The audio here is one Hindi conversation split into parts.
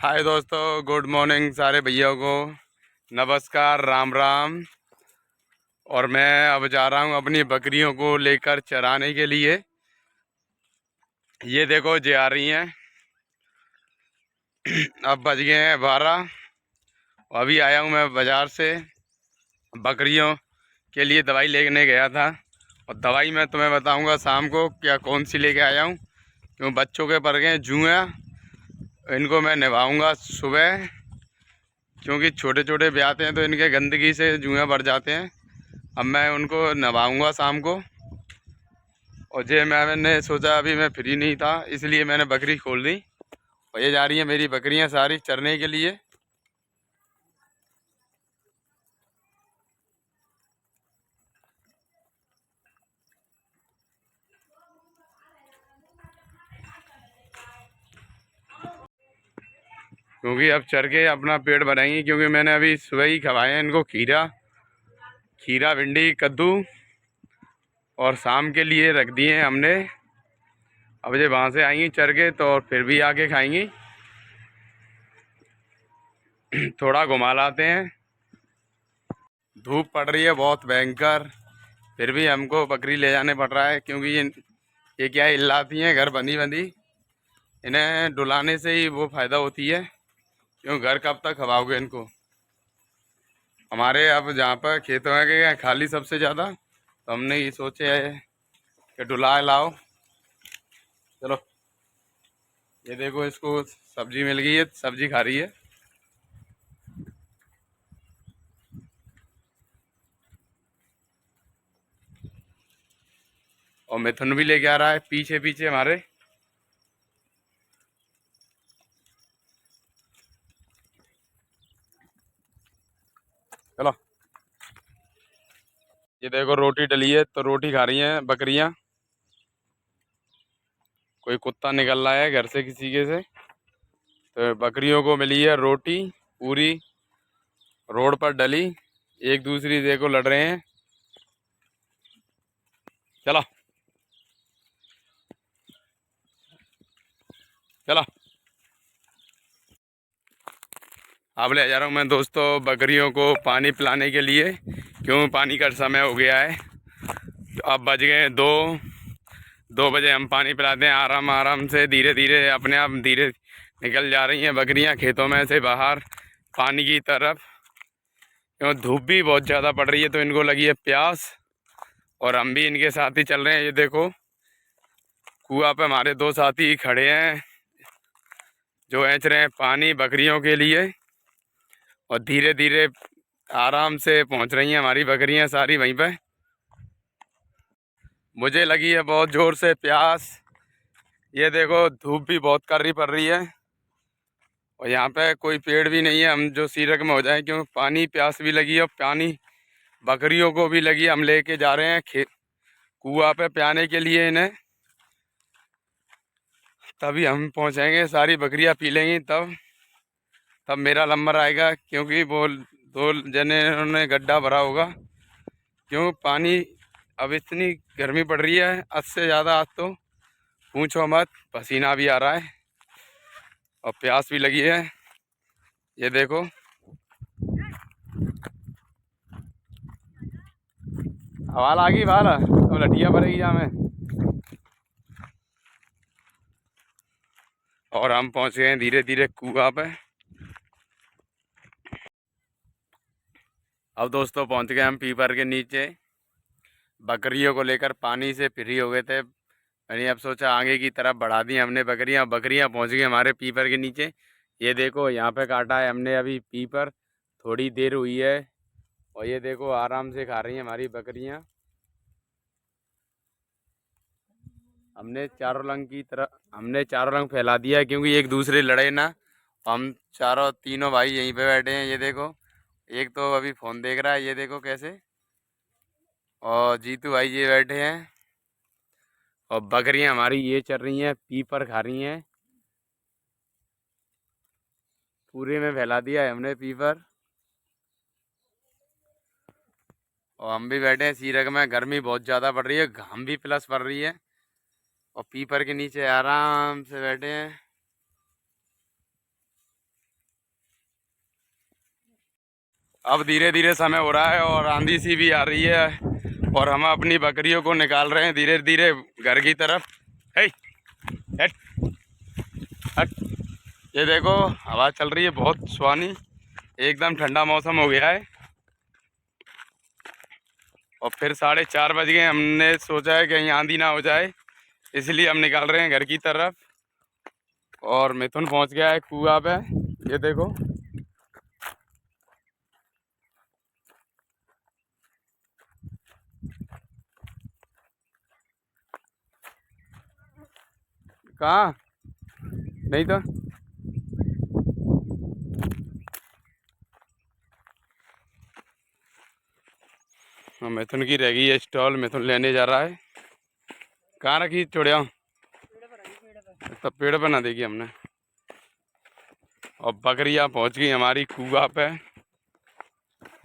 हाय दोस्तों, गुड मॉर्निंग सारे भैया को। नमस्कार, राम राम। और मैं अब जा रहा हूँ अपनी बकरियों को लेकर चराने के लिए। ये देखो जे आ रही हैं। अब बज गए हैं 12। अभी आया हूँ मैं बाज़ार से। बकरियों के लिए दवाई लेने गया था। और दवाई मैं तुम्हें बताऊँगा शाम को क्या कौन सी लेके आया हूँ। क्यों बच्चों के पड़ गए जुएँ, इनको मैं नहवाऊँगा सुबह। क्योंकि छोटे छोटे ब्याते हैं तो इनके गंदगी से जुएँ बढ़ जाते हैं। अब मैं उनको नहवाऊँगा शाम को। और मैंने सोचा अभी मैं फ्री नहीं था, इसलिए मैंने बकरी खोल दी। और ये जा रही हैं मेरी बकरियां सारी चरने के लिए। क्योंकि अब चर के अपना पेट भरेंगी। क्योंकि मैंने अभी सुबह ही खवाए हैं इनको खीरा खीरा भिंडी कद्दू। और शाम के लिए रख दिए हैं हमने। अब ये वहाँ से आएंगी चर के तो और फिर भी आके खाएंगी। थोड़ा घुमा लाते हैं। धूप पड़ रही है बहुत भयंकर, फिर भी हमको बकरी ले जाने पड़ रहा है। क्योंकि ये क्या इल्लाती हैं घर बंधी बंधी। इन्हें डुलाने से ही वो फ़ायदा होती है। क्यों घर कब तक खवाओगे इनको। हमारे अब जहाँ पर खेतों में के खाली सबसे ज़्यादा, तो हमने ये सोचे है कि डुला लाओ। चलो, ये देखो इसको सब्जी मिल गई है, सब्जी खा रही है। और मिथुन भी लेके आ रहा है पीछे पीछे हमारे। चलो, ये देखो रोटी डली है तो रोटी खा रही हैं बकरियां। कोई कुत्ता निकल रहा है घर से किसी के से, तो बकरियों को मिली है रोटी पूरी रोड पर डली। एक दूसरी देखो लड़ रहे हैं। चलो चलो, अब ले जा रहा हूँ मैं दोस्तों बकरियों को पानी पिलाने के लिए। क्यों पानी का समय हो गया है। तो अब बज गए 2 बजे। हम पानी पिलाते हैं आराम आराम से, धीरे धीरे अपने आप धीरे निकल जा रही हैं बकरियां खेतों में से बाहर पानी की तरफ। क्यों धूप भी बहुत ज़्यादा पड़ रही है तो इनको लगी है प्यास। और हम भी इनके साथ ही चल रहे हैं। ये देखो कुआं पे हमारे 2 साथी खड़े हैं जो ऐंच रहे हैं पानी बकरियों के लिए। और धीरे धीरे आराम से पहुंच रही हैं हमारी बकरियां सारी वहीं पे। मुझे लगी है बहुत ज़ोर से प्यास। ये देखो धूप भी बहुत कड़वी पड़ रही है। और यहाँ पे कोई पेड़ भी नहीं है हम जो सीरक में हो जाए। क्यों पानी प्यास भी लगी है और पानी बकरियों को भी लगी है। हम लेके जा रहे हैं कुआं पे पियाने के लिए इन्हें। तभी हम पहुँचेंगे, सारी बकरियाँ पी लेंगी तब तब मेरा नंबर आएगा। क्योंकि वो 2 जने उन्होंने गड्ढा भरा होगा। क्यों पानी अब इतनी गर्मी पड़ रही है हद से ज़्यादा। आज तो पूछो मत, पसीना भी आ रहा है और प्यास भी लगी है। ये देखो हवाल आ गई बाल तो लटिया पड़ेगी यहाँ में। और हम पहुँच गए हैं धीरे धीरे कुआं पे। अब दोस्तों पहुँच गए हम पीपर के नीचे। बकरियों को लेकर पानी से फ्री हो गए थे। मैंने अब सोचा आगे की तरफ बढ़ा दी हमने बकरियां। बकरियां पहुंच गई हमारे पीपर के नीचे। ये देखो यहाँ पे काटा है हमने अभी पीपर, थोड़ी देर हुई है। और ये देखो आराम से खा रही हैं हमारी बकरियां। हमने चारों रंग फैला दिया है क्योंकि एक दूसरे लड़े ना। हम चारों तीनों भाई यहीं पे बैठे हैं। ये देखो एक तो अभी फ़ोन देख रहा है, ये देखो कैसे। और जीतू भाई ये बैठे हैं। और बकरियां हमारी ये चल रही हैं, पीपर खा रही हैं। पूरे में फैला दिया है हमने पीपर। और हम भी बैठे हैं सीरक में। गर्मी बहुत ज़्यादा पड़ रही है, घाम भी प्लस पड़ रही है। और पीपर के नीचे आराम से बैठे हैं। अब धीरे धीरे समय हो रहा है और आंधी सी भी आ रही है और हम अपनी बकरियों को निकाल रहे हैं धीरे धीरे घर की तरफ। हे हट हट। ये देखो हवा चल रही है बहुत सुहानी, एकदम ठंडा मौसम हो गया है। और फिर 4:30 बज गए, हमने सोचा है कहीं आंधी ना हो जाए, इसलिए हम निकाल रहे हैं घर की तरफ। और मिथुन पहुंच गया है कुआं पे, ये देखो। कहाँ नहीं तो मिथुन की रह गई है स्टॉल, मिथुन लेने जा रहा है। कहाँ रखी छोड़िया? तब पेड़ पर ना देखी हमने। और बकरियाँ पहुंच गई हमारी कुआं पे।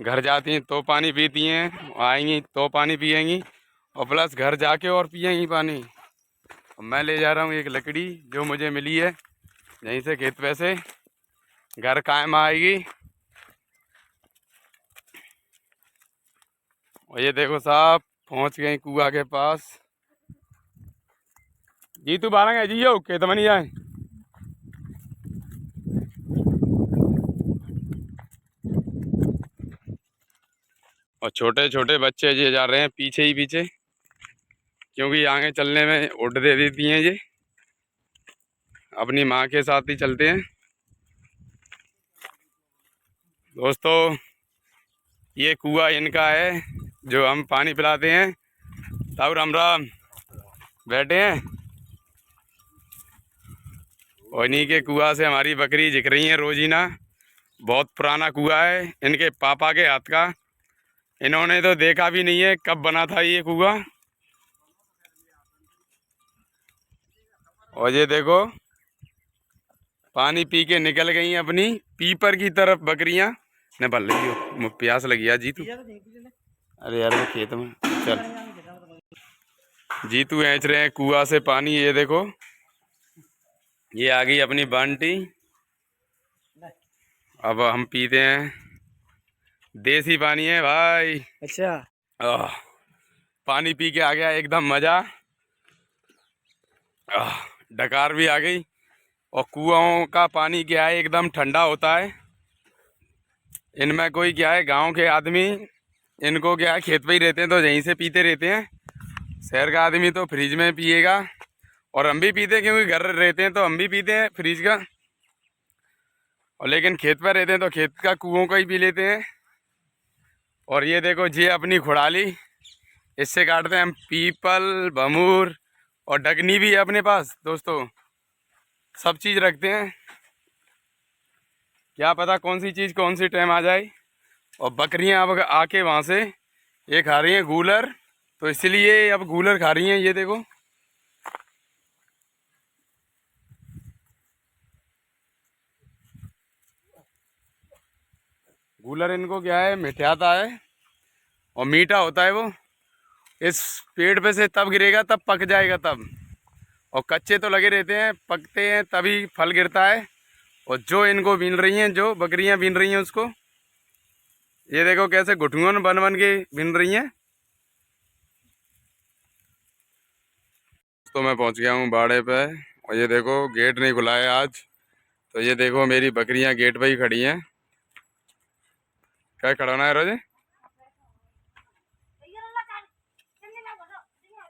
घर जाती हैं तो पानी पीती हैं, आएंगी तो पानी पिएंगी, और प्लस घर जाके और पिएंगी पानी। और मैं ले जा रहा हूँ एक लकड़ी जो मुझे मिली है यहीं से खेत पे से, घर कायम आएगी। और ये देखो साहब पहुंच गए कुआं के पास। जी तू बारह जी हो खेत में नहीं जाए। और छोटे छोटे बच्चे ये जा रहे हैं पीछे ही पीछे, क्योंकि आगे चलने में उड़ दे देती हैं ये, अपनी माँ के साथ ही चलते हैं। दोस्तों ये कुआं इनका है जो हम पानी पिलाते हैं। ताऊ राम राम, बैठे हैं। और इन्हीं के कुआं से हमारी बकरी दिख रही है रोजीना। बहुत पुराना कुआं है इनके पापा के हाथ का, इन्होंने तो देखा भी नहीं है कब बना था ये कुआं। और ये देखो पानी पी के निकल गई अपनी पीपर की तरफ बकरियां। ने भल रही हो प्यास लगी है जीतू। अरे यार मैं खेत में चल। जीतू ऐंच रहे हैं कुआं से पानी, ये देखो ये आ गई अपनी बाल्टी। अब हम पीते हैं, देसी पानी है भाई। अच्छा पानी पी के आ गया एकदम मजा। डकार भी आ गई। और कुआओं का पानी क्या है एकदम ठंडा होता है। इनमें कोई क्या है गांव के आदमी, इनको क्या है खेत पे ही रहते हैं तो यहीं से पीते रहते हैं। शहर का आदमी तो फ्रिज में पिएगा, और हम भी पीते हैं क्योंकि घर रहते हैं तो हम भी पीते हैं फ्रिज का। और लेकिन खेत पर रहते हैं तो खेत का कुओं का ही पी लेते हैं। और ये देखो ये अपनी खुड़ाली, इससे काटते हैं हम पीपल, बमूर, और डगनी भी है अपने पास दोस्तों। सब चीज़ रखते हैं, क्या पता कौन सी चीज़ कौन सी टाइम आ जाए। और बकरियां अब आके वहाँ से ये खा रही हैं गूलर, तो इसलिए अब गूलर खा रही हैं। ये देखो गूलर इनको क्या है मिठाता है और मीठा होता है वो। इस पेड़ पे से तब गिरेगा तब पक जाएगा तब, और कच्चे तो लगे रहते हैं, पकते हैं तभी फल गिरता है। और जो इनको बीन रही हैं, जो बकरियां बीन रही हैं उसको, ये देखो कैसे घुटुओं बन बन के बीन रही हैं। तो मैं पहुंच गया हूँ बाड़े पे, और ये देखो गेट नहीं खुला है आज, तो ये देखो मेरी बकरियां गेट पे ही खड़ी हैं। क्या खड़ा होना है रोजे।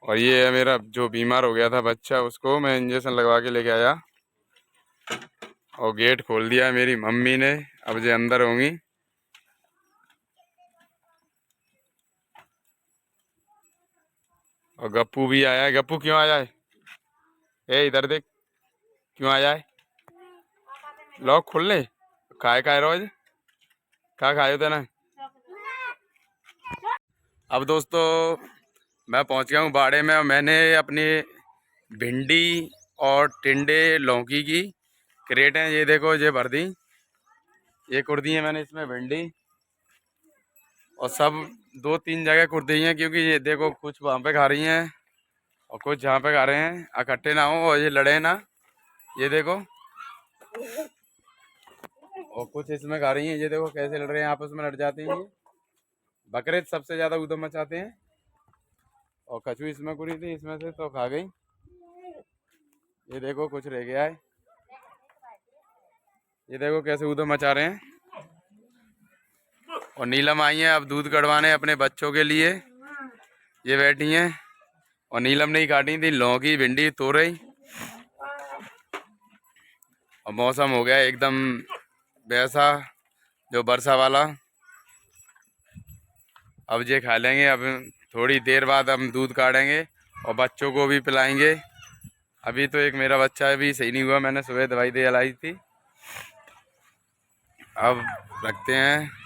और ये है मेरा जो बीमार हो गया था बच्चा, उसको मैं इंजेक्शन लगवा के लेके आया। और गेट खोल दिया है मेरी मम्मी ने, अब ये अंदर होंगी। और गप्पू भी आया है। गप्पू क्यों आया है? ए इधर देख, क्यों आया है? लॉक खोल ले। खाए खाए रोज क्या खाए होते ना। अब दोस्तों मैं पहुंच गया हूँ बाड़े में, और मैंने अपनी भिंडी और टिंडे लौकी की क्रेट हैं, ये देखो ये भर दी। ये कुर दी है मैंने इसमें भिंडी, और सब 2-3 जगह कुर दी हैं, क्योंकि ये देखो कुछ वहाँ पे खा रही हैं और कुछ जहाँ पे खा रहे हैं, इकट्ठे ना हो और ये लड़े ना। ये देखो और कुछ इसमें खा रही हैं। ये देखो कैसे लड़ रहे हैं, आपस में लड़ जाते हैं ये। बकरे सबसे ज्यादा उधम मचाते हैं। और कछुआ इसमें कुड़ी थी, इसमें से तो खा गई। ये देखो कुछ रह गया है। ये देखो कैसे उधम मचा रहे हैं। और नीलम आई है अब दूध कढ़वाने अपने बच्चों के लिए। ये बैठी हैं। और नीलम ने ही काटी थी लौकी भिंडी तोरई। और मौसम हो गया एकदम वैसा जो वर्षा वाला। अब ये खा लेंगे। अब थोड़ी देर बाद हम दूध काटेंगे और बच्चों को भी पिलाएंगे। अभी तो एक मेरा बच्चा भी सही नहीं हुआ, मैंने सुबह दवाई दे लाई थी। अब रखते हैं।